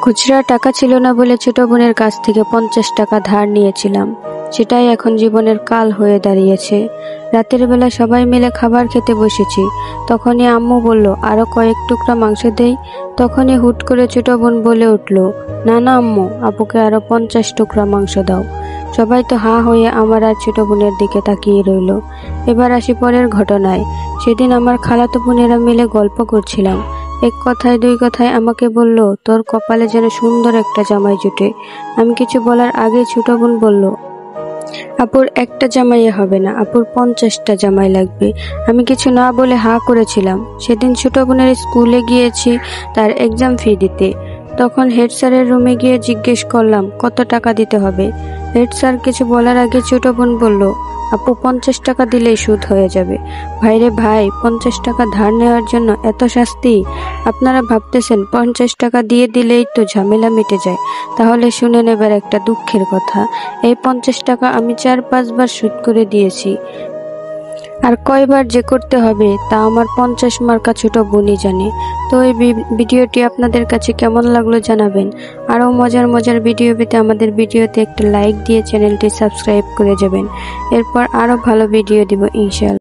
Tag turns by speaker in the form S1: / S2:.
S1: খুচরা টাকা ছিল না বলে ছোট বোনের কাছ থেকে 50 টাকা ধার নিয়েছিলাম। সেটাই এখন জীবনের কাল হয়ে দাঁড়িয়েছে। রাতের বেলা সবাই মিলে খাবার খেতে বসেছি। তখনই আম্মু বলল, আরো কয়েক টুকরা মাংস দেই। তখনই হুট করে ছোট বোন বলে উঠল, না না আম্মু, আপুকে আরো 50 টুকরা মাংস দাও। সবাই তো হাঁ হয়ে আমার আর ছোট বোনের দিকে তাকিয়ে রইল। এবার আসি পরের ঘটনায়। সেদিন আমার খালাতো বোনেরা মিলে গল্প করছিলাম। এক কথায় দুই কথায় আমাকে বলল, তোর কপালে যেন সুন্দর একটা জামাই জুটে। আমি কিছু বলার আগে ছোট বোন বলল, আপুর একটা জামাইয়ে হবে না, আপুর 50টা জামাই লাগবে। আমি কিছু না বলে হাঁ করেছিলাম। সেদিন ছোট বোনের স্কুলে গিয়েছি তার এক্সাম ফি দিতে। তখন হেড স্যারের রুমে গিয়ে জিজ্ঞেস করলাম কত টাকা দিতে হবে। হেড স্যার কিছু বলার আগে ছোট বোন বলল, আপু 50 টাকা দিলেই সুদ হয়ে যাবে। ভাইরে ভাই, 50 টাকা ধার নেওয়ার জন্য এত শাস্তি? আপনারা ভাবতেছেন 50 টাকা দিয়ে দিলেই তো ঝামেলা মিটে যায়। তাহলে শুনে নেবার একটা দুঃখের কথা, এই 50 টাকা আমি 4-5 বার শোধ করে দিয়েছি। আর কয়বার যে করতে হবে তা আমার 50 মার্কা ছোট বোনই জানে। তো এই ভিডিওটি আপনাদের কাছে কেমন লাগলো জানাবেন। আরও মজার মজার ভিডিও পেতে আমাদের ভিডিওতে একটা লাইক দিয়ে চ্যানেলটি সাবস্ক্রাইব করে যাবেন। এরপর আরও ভালো ভিডিও দিব ইনশাআল্লাহ।